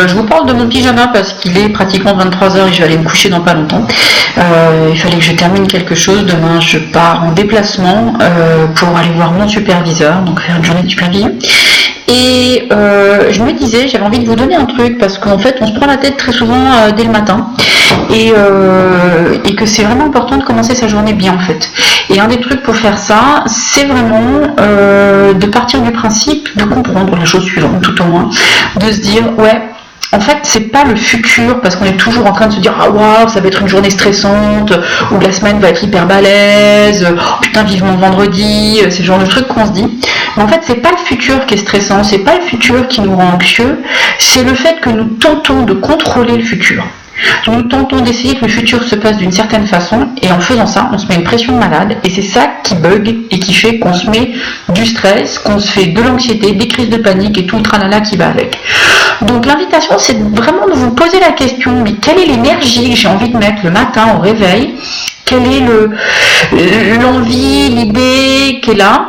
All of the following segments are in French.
Je vous parle de mon pyjama parce qu'il est pratiquement 23h et je vais aller me coucher dans pas longtemps. Il fallait que je termine quelque chose. Demain, je pars en déplacement pour aller voir mon superviseur, donc faire une journée de supervision. Et je me disais, j'avais envie de vous donner un truc parce qu'en fait, on se prend la tête très souvent dès le matin et que c'est vraiment important de commencer sa journée bien en fait. Et un des trucs pour faire ça, c'est vraiment de partir du principe de comprendre les choses suivantes, tout au moins, de se dire, ouais, en fait, c'est pas le futur, parce qu'on est toujours en train de se dire, ah waouh, ça va être une journée stressante, ou la semaine va être hyper balèze, oh, putain, vivement vendredi, c'est le genre de truc qu'on se dit. Mais en fait, c'est pas le futur qui est stressant, c'est pas le futur qui nous rend anxieux, c'est le fait que nous tentons de contrôler le futur. Nous tentons d'essayer que le futur se passe d'une certaine façon et en faisant ça, on se met une pression de malade et c'est ça qui bug et qui fait qu'on se met du stress, qu'on se fait de l'anxiété, des crises de panique et tout le tralala qui va avec. Donc l'invitation, c'est vraiment de vous poser la question, mais quelle est l'énergie que j'ai envie de mettre le matin au réveil? Quelle est l'envie, l'idée qui est là?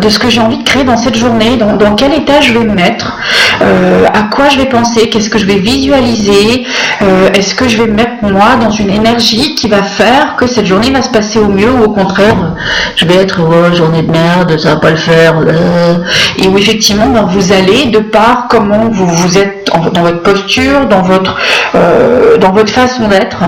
De ce que j'ai envie de créer dans cette journée, dans quel état je vais me mettre, à quoi je vais penser, qu'est-ce que je vais visualiser, est-ce que je vais me mettre moi dans une énergie qui va faire que cette journée va se passer au mieux ou au contraire je vais être journée de merde, ça va pas le faire, et où effectivement vous allez de par comment vous êtes dans votre posture, dans votre façon d'être,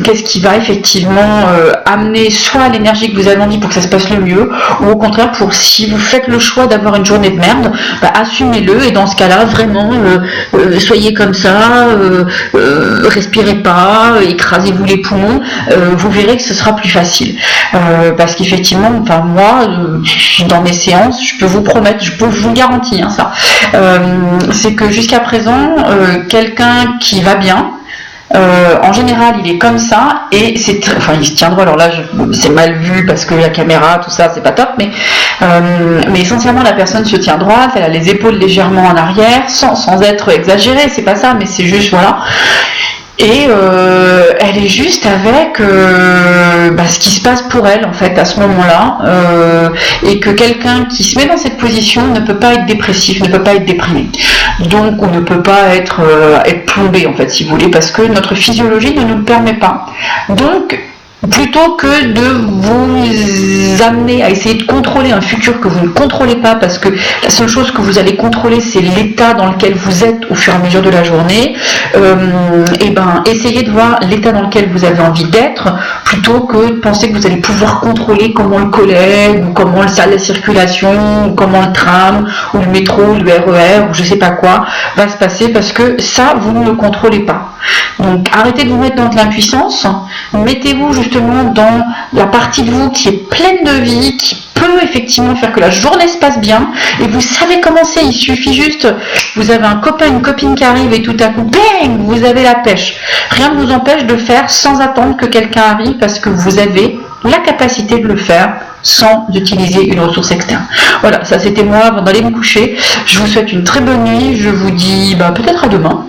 qu'est-ce qui va effectivement amener soit l'énergie que vous avez envie pour que ça se passe le mieux, ou au contraire pour si vous faites le choix d'avoir une journée de merde, assumez-le et dans ce cas-là vraiment soyez comme ça, respirez pas, écrasez-vous les poumons, vous verrez que ce sera plus facile, parce qu'effectivement moi dans mes séances je peux vous promettre, je vous garantis ça, c'est que jusqu'à présent quelqu'un qui va bien, en général il est comme ça et il se tient droit. Alors là c'est mal vu parce que la caméra tout ça c'est pas top, mais essentiellement la personne se tient droite, elle a les épaules légèrement en arrière sans être exagérée, c'est pas ça, mais c'est juste voilà. Et elle est juste avec ce qui se passe pour elle en fait à ce moment-là, et que quelqu'un qui se met dans cette position ne peut pas être dépressif, ne peut pas être déprimé. Donc on ne peut pas être plombé en fait si vous voulez, parce que notre physiologie ne nous le permet pas. Donc plutôt que de vous amener à essayer de contrôler un futur que vous ne contrôlez pas, parce que la seule chose que vous allez contrôler c'est l'état dans lequel vous êtes au fur et à mesure de la journée, essayez de voir l'état dans lequel vous avez envie d'être plutôt que de penser que vous allez pouvoir contrôler comment le collègue ou comment la circulation ou comment le tram ou le métro, le RER ou je sais pas quoi va se passer, parce que ça vous ne le contrôlez pas. Donc arrêtez de vous mettre dans de l'impuissance, mettez-vous justement dans la partie de vous qui est pleine de vie, qui peut effectivement faire que la journée se passe bien, et vous savez comment c'est, il suffit juste, vous avez un copain, une copine qui arrive et tout à coup, bang, vous avez la pêche. Rien ne vous empêche de faire sans attendre que quelqu'un arrive, parce que vous avez la capacité de le faire sans utiliser une ressource externe. Voilà, ça c'était moi avant d'aller me coucher. Je vous souhaite une très bonne nuit, je vous dis peut-être à demain.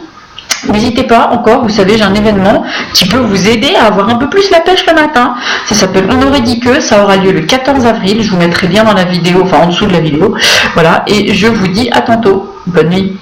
N'hésitez pas encore, vous savez, j'ai un événement qui peut vous aider à avoir un peu plus la pêche le matin. Ça s'appelle On aurait dit que, ça aura lieu le 14 avril, je vous mettrai bien dans la vidéo, en dessous de la vidéo. Voilà, et je vous dis à tantôt. Bonne nuit.